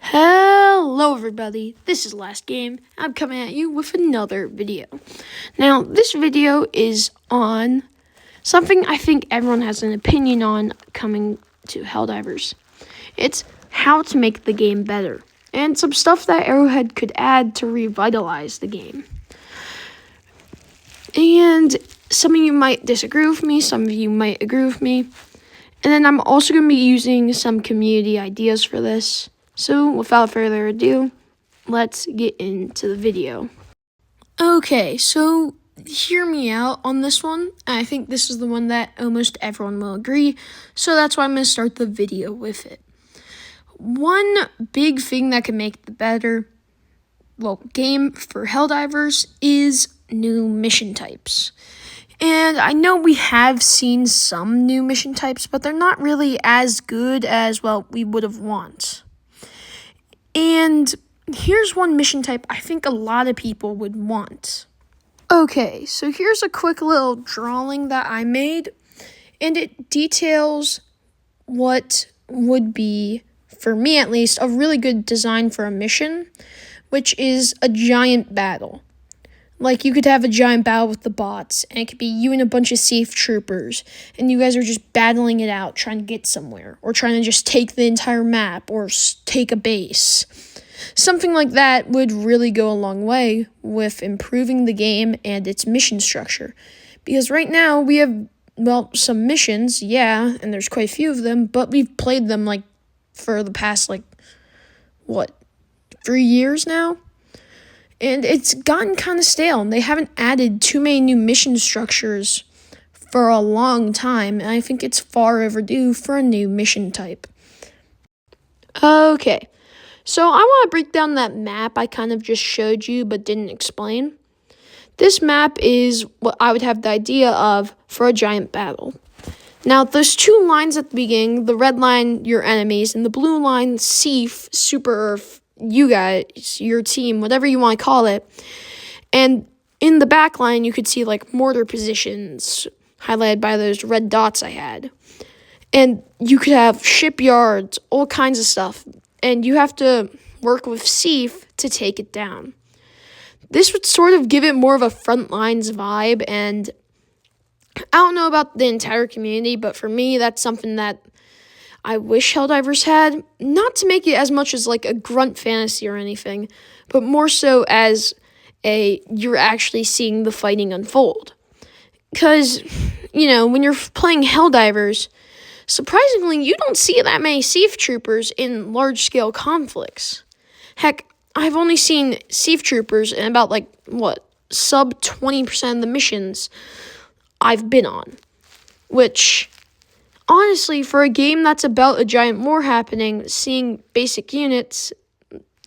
Hello everybody, this is Last Game. I'm coming at you with another video. Now, this video is on something I think everyone has an opinion on coming to Helldivers. It's how to make the game better, and some stuff that Arrowhead could add to revitalize the game. And some of you might disagree with me, some of you might agree with me. And then I'm also going to be using some community ideas for this. So, without further ado, let's get into the video. Okay, so hear me out on this one. I think this is the one that almost everyone will agree, so that's why I'm going to start the video with it. One big thing that can make the better, game for Helldivers is new mission types. And I know we have seen some new mission types, but they're not really as good as, we would have wanted. And here's one mission type I think a lot of people would want. Okay, so here's a quick little drawing that I made, and it details what would be, for me at least, a really good design for a mission, which is a giant battle. Like, you could have a giant battle with the bots, and it could be you and a bunch of safe troopers, and you guys are just battling it out, trying to get somewhere, or trying to just take the entire map, or take a base. Something like that would really go a long way with improving the game and its mission structure. Because right now, we have, some missions, yeah, and there's quite a few of them, but we've played them, for the past, 3 years now? And it's gotten kind of stale, and they haven't added too many new mission structures for a long time, and I think it's far overdue for a new mission type. Okay, so I want to break down that map I kind of just showed you but didn't explain. This map is what I would have the idea of for a giant battle. Now, those two lines at the beginning, the red line, your enemies, and the blue line, Seaf, Super Earth, you guys, your team, whatever you want to call it. And in the back line, you could see mortar positions highlighted by those red dots I had. And you could have shipyards, all kinds of stuff. And you have to work with Seaf to take it down. This would sort of give it more of a front lines vibe. And I don't know about the entire community, but for me, that's something that I wish Helldivers had, not to make it as much as a grunt fantasy or anything, but more so as you're actually seeing the fighting unfold. Because, when you're playing Helldivers, surprisingly, you don't see that many Seaf troopers in large-scale conflicts. Heck, I've only seen Seaf troopers in about, sub 20% of the missions I've been on, which, honestly, for a game that's about a giant war happening, seeing basic units,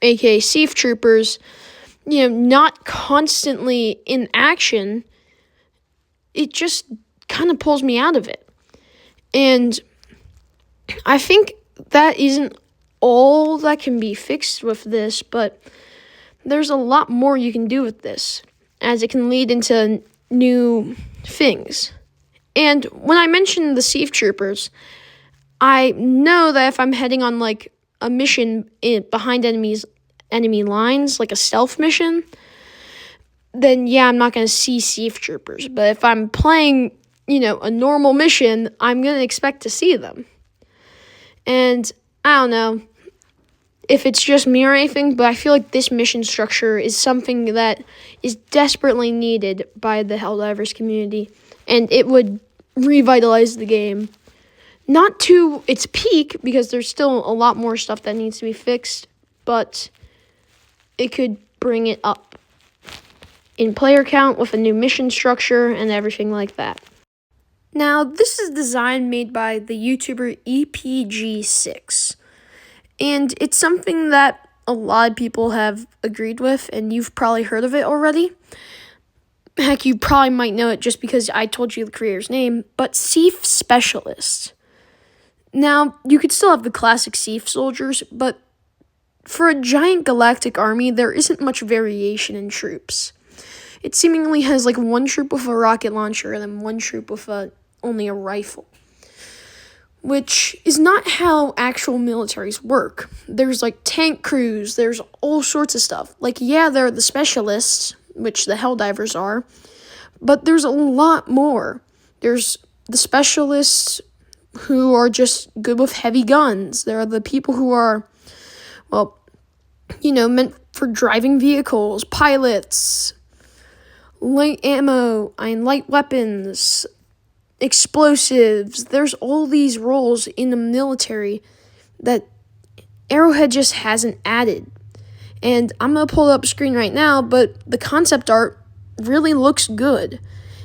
aka Seaf troopers, not constantly in action, it just kind of pulls me out of it. And I think that isn't all that can be fixed with this, but there's a lot more you can do with this, as it can lead into new things. And when I mentioned the Seaf troopers, I know that if I'm heading on a mission behind enemy lines, like a stealth mission, then yeah, I'm not going to see Seaf troopers. But if I'm playing, a normal mission, I'm going to expect to see them. And I don't know if it's just me or anything, but I feel like this mission structure is something that is desperately needed by the Helldivers community. And it would revitalize the game. Not to its peak, because there's still a lot more stuff that needs to be fixed, but it could bring it up in player count with a new mission structure and everything like that. Now, this is a design made by the YouTuber EPG6, and it's something that a lot of people have agreed with, and you've probably heard of it already. Heck, you probably might know it just because I told you the creator's name, but Seaf Specialist. Now, you could still have the classic Seaf soldiers, but for a giant galactic army, there isn't much variation in troops. It seemingly has one troop with a rocket launcher and then one troop with only a rifle. which is not how actual militaries work. There's like tank crews, there's all sorts of stuff. Like, yeah, there are the specialists, which the helldivers are, but there's a lot more. There's the specialists who are just good with heavy guns. There are the people who are, well, meant for driving vehicles, pilots, light ammo, and light weapons, explosives. There's all these roles in the military that Arrowhead just hasn't added. And I'm going to pull it up screen right now, but the concept art really looks good.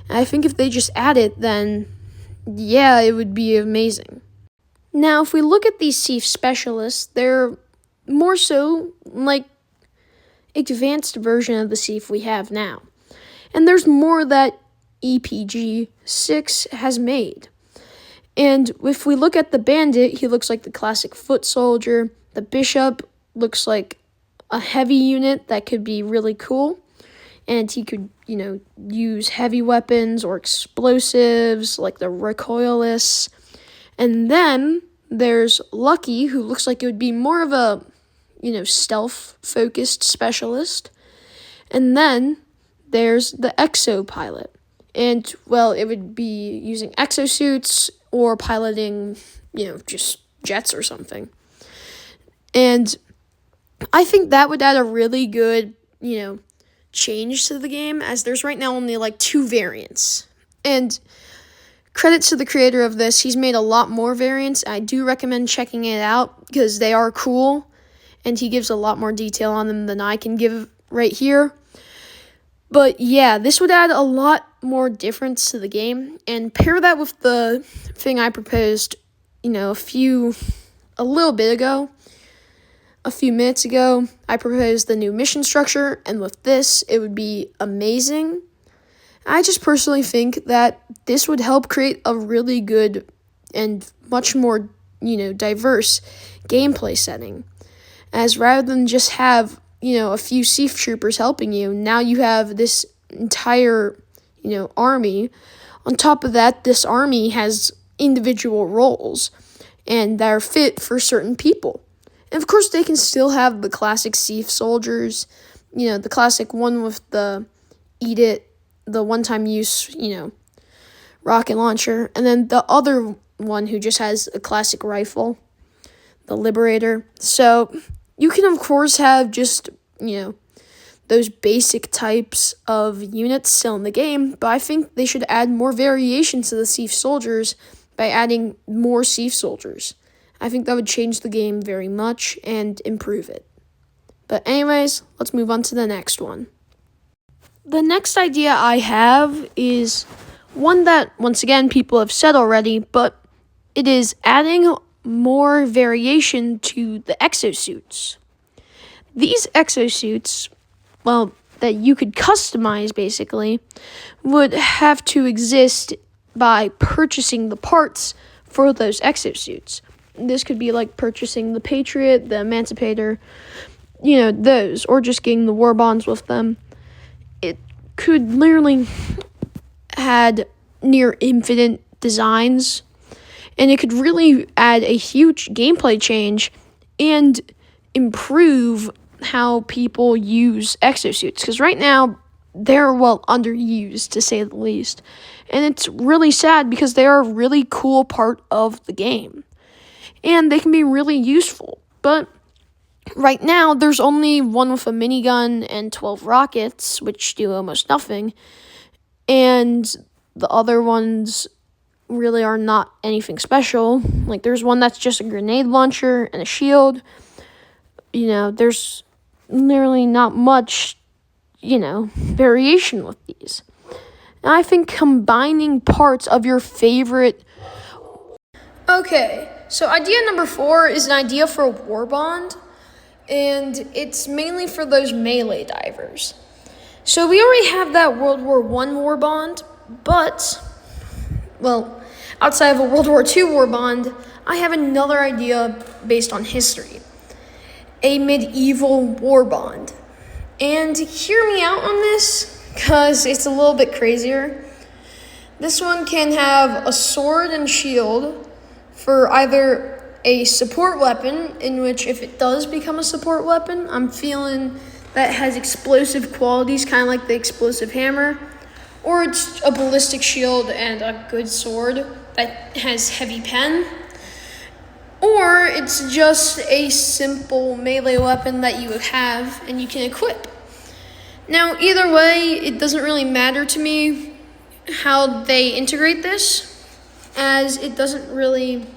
And I think if they just add it, then yeah, it would be amazing. Now, if we look at these Thief specialists, they're more so like advanced version of the Thief we have now. And there's more that EPG 6 has made. And if we look at the bandit, he looks like the classic foot soldier. The bishop looks like a heavy unit that could be really cool. And he could, use heavy weapons or explosives like the recoilless. And then there's Lucky, who looks like it would be more of a, stealth-focused specialist. And then there's the exopilot. And, well, it would be using exosuits or piloting, just jets or something. And I think that would add a really good, change to the game, as there's right now only like 2 variants. And credit to the creator of this, he's made a lot more variants. I do recommend checking it out because they are cool, and he gives a lot more detail on them than I can give right here. But yeah, this would add a lot more difference to the game, and pair that with the thing I proposed, a few minutes ago. I proposed the new mission structure, and with this, it would be amazing. I just personally think that this would help create a really good and much more, diverse gameplay setting. As rather than just have, a few Thief troopers helping you, now you have this entire, army. On top of that, this army has individual roles, and that are fit for certain people. And of course, they can still have the classic Thief soldiers, the classic one with the eat it, the one-time use, rocket launcher, and then the other one who just has a classic rifle, the Liberator. So you can, of course, have just, those basic types of units still in the game, but I think they should add more variation to the Thief soldiers by adding more Thief soldiers. I think that would change the game very much and improve it. But anyways, let's move on to the next one. The next idea I have is one that, once again, people have said already, but it is adding more variation to the exosuits. These exosuits, well, that you could customize, basically, would have to exist by purchasing the parts for those exosuits. This could be like purchasing the Patriot, the Emancipator, those, or just getting the war bonds with them. It could literally add near infinite designs, and it could really add a huge gameplay change and improve how people use exosuits, because right now they're underused, to say the least, and it's really sad because they are a really cool part of the game and they can be really useful. But right now there's only one with a minigun and 12 rockets, which do almost nothing, and the other ones really are not anything special. Like, there's one that's just a grenade launcher and a shield. There's literally not much, variation with these. And I think combining parts of your favorite... Okay, so idea number 4 is an idea for a war bond, and it's mainly for those melee divers. So we already have that World War I war bond, but, outside of a World War II war bond, I have another idea based on history. A medieval war bond. And hear me out on this, because it's a little bit crazier. This one can have a sword and shield for either a support weapon, in which if it does become a support weapon, I'm feeling that has explosive qualities, kind of like the explosive hammer, or it's a ballistic shield and a good sword that has heavy pen, or it's just a simple melee weapon that you have and you can equip. Now, either way, it doesn't really matter to me how they integrate this, as it doesn't really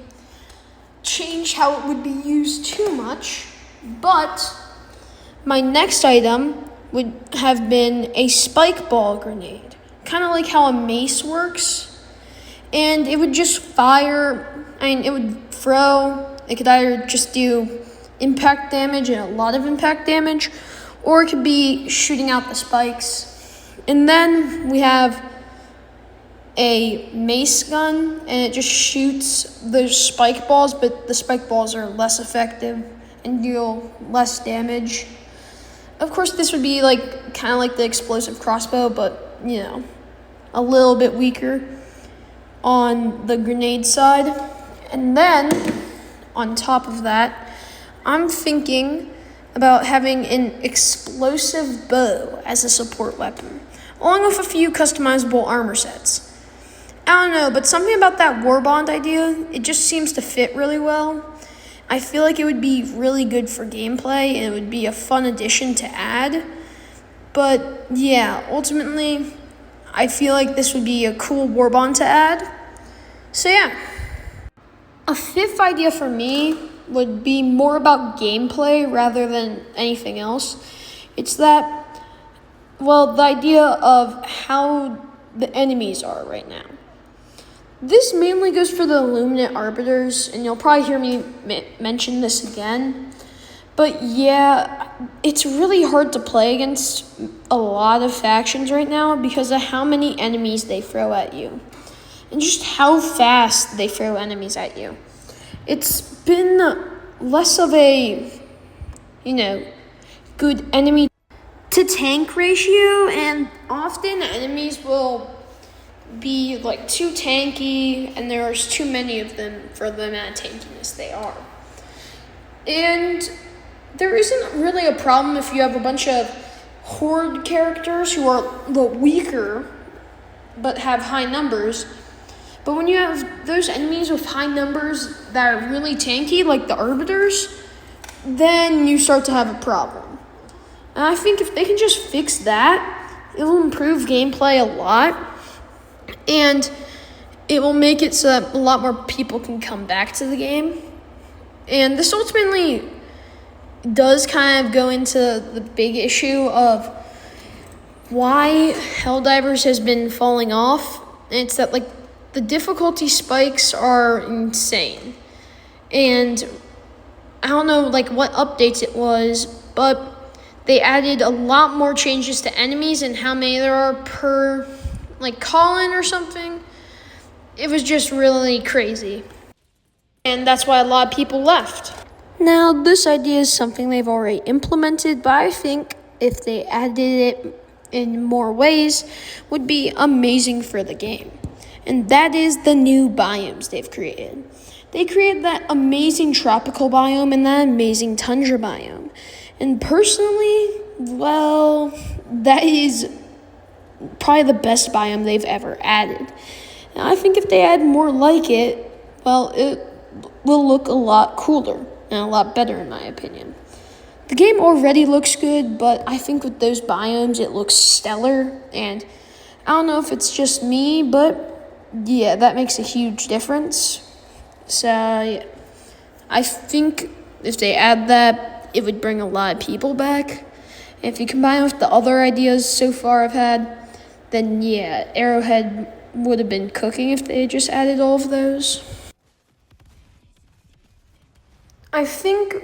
change how it would be used too much. But my next item would have been a spike ball grenade, kind of like how a mace works. And it would just fire, it would throw. It could either just do impact damage and a lot of impact damage, or it could be shooting out the spikes. And then we have a mace gun, and it just shoots those spike balls, but the spike balls are less effective and deal less damage. Of course, this would be kind of like the explosive crossbow, but a little bit weaker on the grenade side. And then on top of that, I'm thinking about having an explosive bow as a support weapon, along with a few customizable armor sets. I don't know, but something about that Warbond idea, it just seems to fit really well. I feel like it would be really good for gameplay, and it would be a fun addition to add. But yeah, ultimately, I feel like this would be a cool Warbond to add. So yeah. A fifth idea for me would be more about gameplay rather than anything else. It's that, the idea of how the enemies are right now. This mainly goes for the Illuminate Arbiters, and you'll probably hear me mention this again. But yeah, it's really hard to play against a lot of factions right now because of how many enemies they throw at you, and just how fast they throw enemies at you. It's been less of a, good enemy to tank ratio, and often enemies will be too tanky, and there's too many of them for the amount of tankiness they are. And there isn't really a problem if you have a bunch of horde characters who are the weaker but have high numbers. But when you have those enemies with high numbers that are really tanky, like the Arbiters, then you start to have a problem. And I think if they can just fix that, it will improve gameplay a lot. And it will make it so that a lot more people can come back to the game. And this ultimately does kind of go into the big issue of why Helldivers has been falling off. And it's that, the difficulty spikes are insane. And I don't know, what updates it was, but they added a lot more changes to enemies and how many there are per call-in or something. It was just really crazy. And that's why a lot of people left. Now, this idea is something they've already implemented, but I think if they added it in more ways, would be amazing for the game. And that is the new biomes they've created. They created that amazing tropical biome and that amazing tundra biome. And personally, that is probably the best biome they've ever added. And I think if they add more like it, it will look a lot cooler and a lot better in my opinion. The game already looks good, but I think with those biomes it looks stellar, and I don't know if it's just me, but yeah, that makes a huge difference. So yeah, I think if they add that, it would bring a lot of people back. And if you combine it with the other ideas so far I've had, then yeah, Arrowhead would have been cooking if they just added all of those. I think,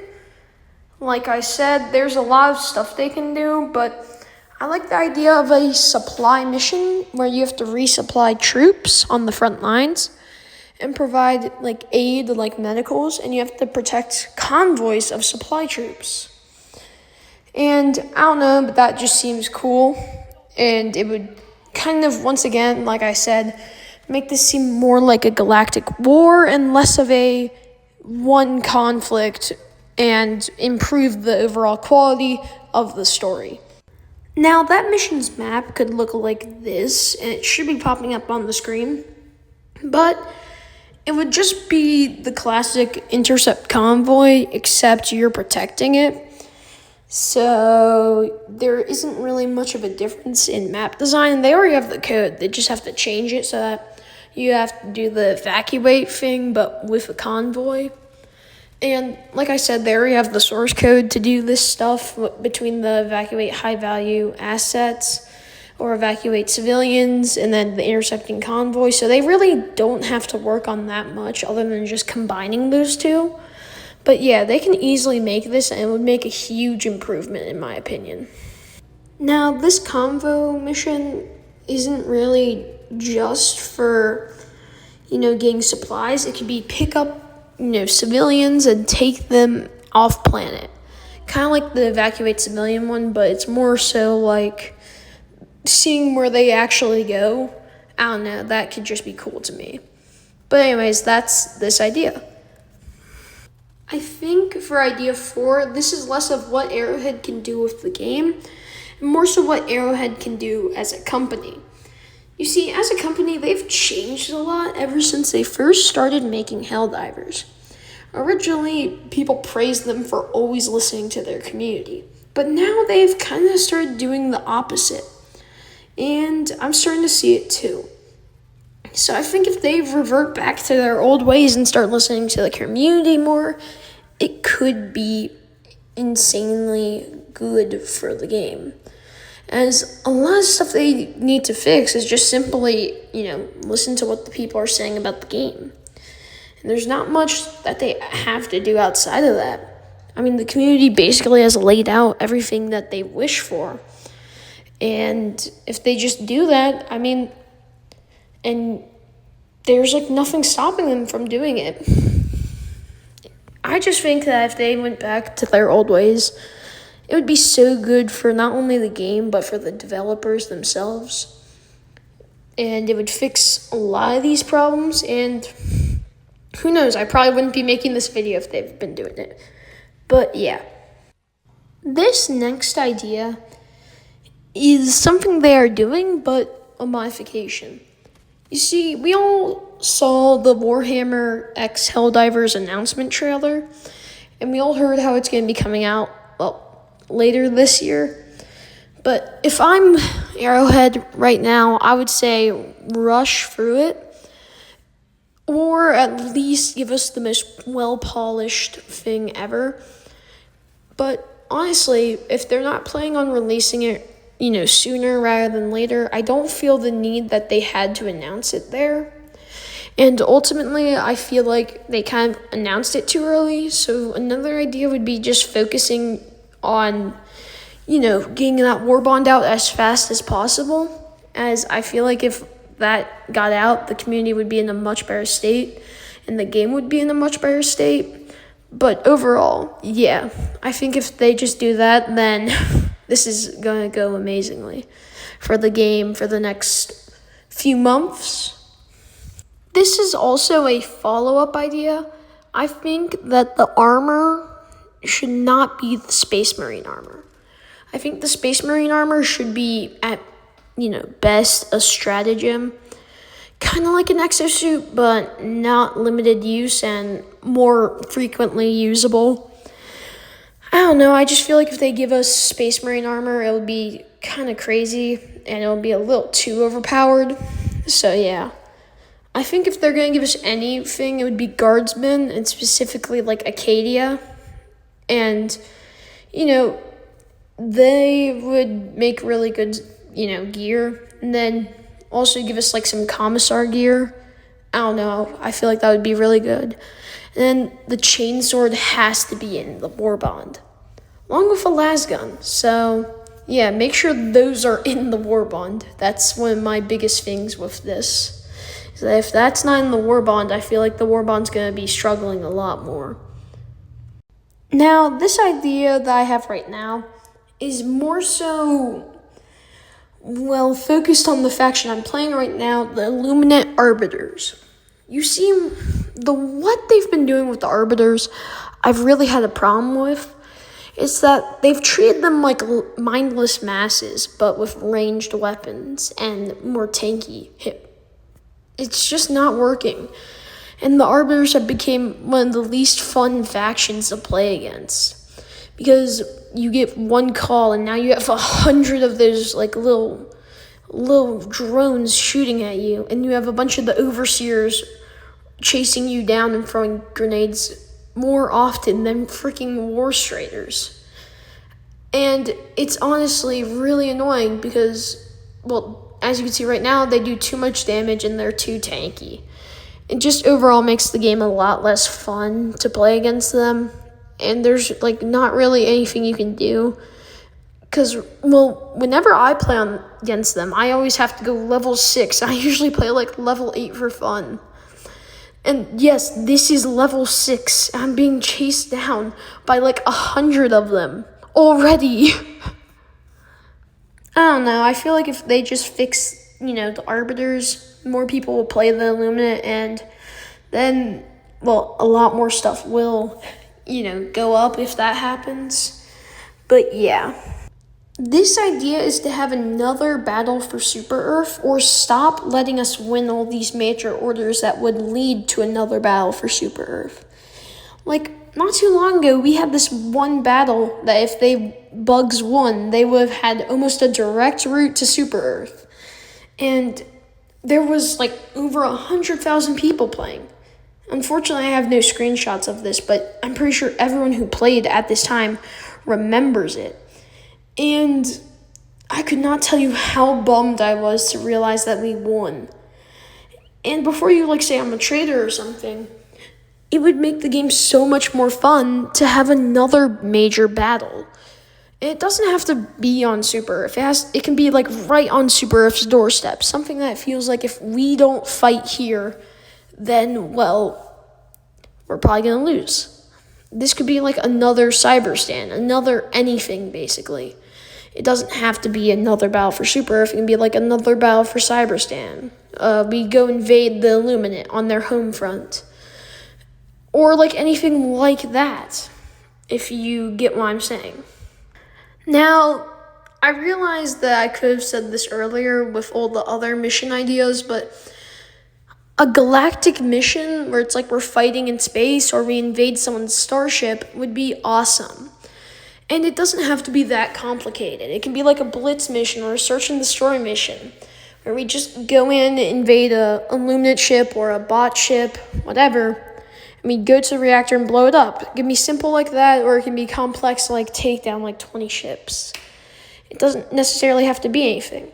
like I said, there's a lot of stuff they can do, but I like the idea of a supply mission where you have to resupply troops on the front lines and provide aid to medicals, and you have to protect convoys of supply troops. And I don't know, but that just seems cool, and it would kind of, once again, like I said, make this seem more like a galactic war and less of a one conflict, and improve the overall quality of the story. Now, that mission's map could look like this, and it should be popping up on the screen, but it would just be the classic intercept convoy, except you're protecting it. So there isn't really much of a difference in map design. They already have the code. They just have to change it so that you have to do the evacuate thing, but with a convoy. And like I said, they already have the source code to do this stuff between the evacuate high-value assets or evacuate civilians and then the intercepting convoy. So they really don't have to work on that much other than just combining those two. But yeah, they can easily make this, and it would make a huge improvement in my opinion. Now, this convo mission isn't really just for, getting supplies. It could be pick up, civilians and take them off planet. Kind of like the evacuate civilian one, but it's more so like seeing where they actually go. I don't know, that could just be cool to me. But anyways, that's this idea. I think for idea 4, this is less of what Arrowhead can do with the game, and more so what Arrowhead can do as a company. You see, as a company, they've changed a lot ever since they first started making Helldivers. Originally, people praised them for always listening to their community, but now they've kind of started doing the opposite, and I'm starting to see it too. So I think if they revert back to their old ways and start listening to the community more, it could be insanely good for the game. As a lot of stuff they need to fix is just simply, listen to what the people are saying about the game. And there's not much that they have to do outside of that. I mean, the community basically has laid out everything that they wish for. And if they just do that, and there's nothing stopping them from doing it. I just think that if they went back to their old ways, it would be so good for not only the game, but for the developers themselves. And it would fix a lot of these problems, and who knows, I probably wouldn't be making this video if they've been doing it. But yeah. This next idea is something they are doing, but a modification. You see, we all saw the Warhammer X Helldivers announcement trailer, and we all heard how it's going to be coming out, later this year. But if I'm Arrowhead right now, I would say rush through it, or at least give us the most well-polished thing ever. But honestly, if they're not planning on releasing it, sooner rather than later, I don't feel the need that they had to announce it there. And ultimately, I feel like they kind of announced it too early. So another idea would be just focusing on, getting that war bond out as fast as possible. As I feel like if that got out, the community would be in a much better state, and the game would be in a much better state. But overall, yeah, I think if they just do that, then this is going to go amazingly for the game for the next few months. This is also a follow-up idea. I think that the armor should not be the Space Marine armor. I think the Space Marine armor should be at, best a stratagem. Kind of like an exosuit, but not limited use and more frequently usable. I don't know, I just feel like if they give us Space Marine armor, it would be kind of crazy, and it would be a little too overpowered. So yeah, I think if they're going to give us anything, it would be Guardsmen, and specifically Acadia. And, they would make really good, gear, and then also give us some commissar gear. I don't know, I feel like that would be really good. And then the chainsword has to be in the war bond, along with a las gun. So yeah, make sure those are in the war bond. That's one of my biggest things with this. Is that if that's not in the war bond, I feel like the war bond's going to be struggling a lot more. Now, this idea that I have right now is more so Well, focused on the faction I'm playing right now, the Illuminate Arbiters. You see, what they've been doing with the Arbiters, I've really had a problem with. It's that they've treated them like mindless masses, but with ranged weapons and more tanky hit. It's just not working. And the Arbiters have become one of the least fun factions to play against. Because you get one call and now you have 100 of those like little drones shooting at you, and you have a bunch of the overseers chasing you down and throwing grenades more often than freaking war striders. And it's honestly really annoying because, well, as you can see right now, they do too much damage and they're too tanky. It just overall makes the game a lot less fun to play against them. And there's like not really anything you can do. Because, well, whenever I play against them, I always have to go level 6. I usually play like level 8 for fun. And yes, this is level 6. I'm being chased down by like 100 of them already. I don't know. I feel like if they just fix, the Arbiters, more people will play the Illuminate, and then, well, a lot more stuff will, go up if that happens. But yeah. This idea is to have another battle for Super Earth, or stop letting us win all these major orders that would lead to another battle for Super Earth. Like, not too long ago, we had this one battle that if bugs won, they would have had almost a direct route to Super Earth. And there was like over 100,000 people playing. Unfortunately, I have no screenshots of this, but I'm pretty sure everyone who played at this time remembers it. And I could not tell you how bummed I was to realize that we won. And before you say I'm a traitor or something, it would make the game so much more fun to have another major battle. It doesn't have to be on Super Earth. It can be right on Super Earth's doorstep. Something that feels like if we don't fight here, then, well, we're probably going to lose. This could be another Cyberstan, another anything, basically. It doesn't have to be another battle for Super Earth. It can be another battle for Cyberstan. We go invade the Illuminate on their home front. Or anything like that, if you get what I'm saying. Now, I realized that I could have said this earlier with all the other mission ideas, but a galactic mission where it's we're fighting in space or we invade someone's starship would be awesome. And it doesn't have to be that complicated. It can be a blitz mission or a search and destroy mission, where we just go in, invade a Illuminate ship or a bot ship, whatever, and we go to the reactor and blow it up. It can be simple like that, or it can be complex, take down 20 ships. It doesn't necessarily have to be anything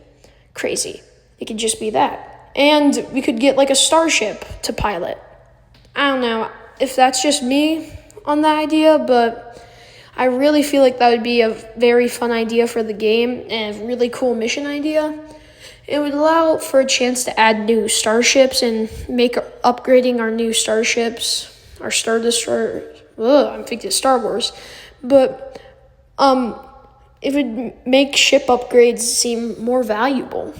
crazy. It could just be that. And we could get a starship to pilot. I don't know if that's just me on that idea, but I really feel like that would be a very fun idea for the game and a really cool mission idea. It would allow for a chance to add new starships and make upgrading our new starships, our Star Destroyer. I'm thinking Star Wars. But it would make ship upgrades seem more valuable.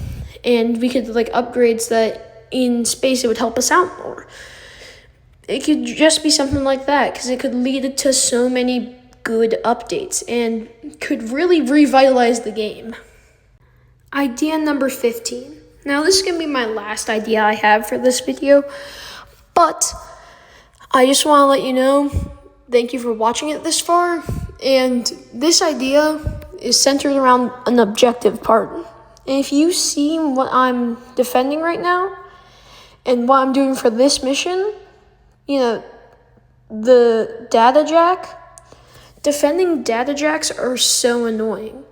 And we could upgrades that in space it would help us out more. It could just be something like that, because it could lead to so many good updates and could really revitalize the game. Idea number 15. Now, this is going to be my last idea I have for this video, but I just want to let you know, thank you for watching it this far, and this idea is centered around an objective part. And if you see what I'm defending right now and what I'm doing for this mission, the data jack, defending data jacks are so annoying.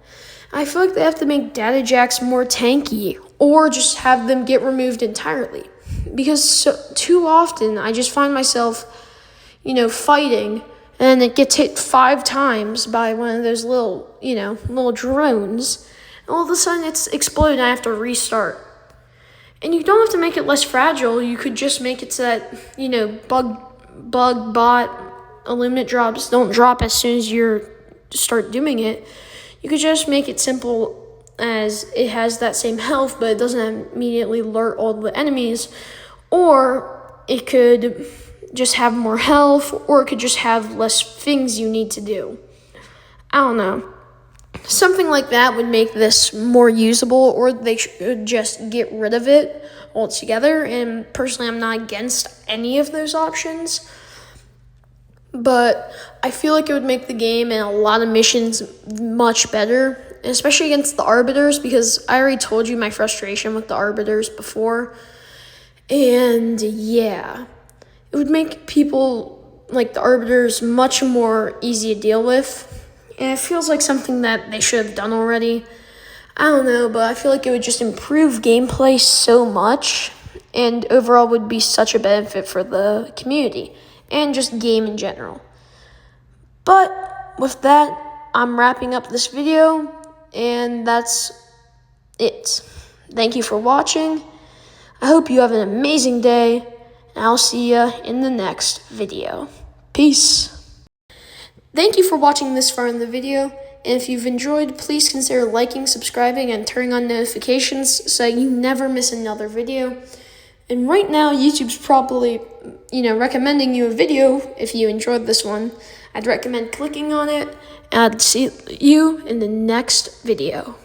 I feel like they have to make data jacks more tanky or just have them get removed entirely. Because too often I just find myself, fighting, and it gets hit 5 times by one of those little drones. And all of a sudden it's exploded and I have to restart. And you don't have to make it less fragile. You could just make it so that, bug bot Illuminate drops don't drop as soon as you start doing it. You could just make it simple as it has that same health, but it doesn't immediately alert all the enemies. Or it could just have more health, or it could just have less things you need to do. I don't know. Something like that would make this more usable, or they should just get rid of it altogether. And personally, I'm not against any of those options. But I feel like it would make the game and a lot of missions much better, especially against the Arbiters, because I already told you my frustration with the Arbiters before. And yeah, it would make people like the Arbiters much more easy to deal with. And it feels like something that they should have done already. I don't know, but I feel like it would just improve gameplay so much, and overall would be such a benefit for the community and just game in general. But with that, I'm wrapping up this video, and that's it. Thank you for watching. I hope you have an amazing day, and I'll see you in the next video. Peace. Thank you for watching this far in the video, and if you've enjoyed, please consider liking, subscribing, and turning on notifications so you never miss another video. And right now, YouTube's probably, recommending you a video if you enjoyed this one. I'd recommend clicking on it, and I'd see you in the next video.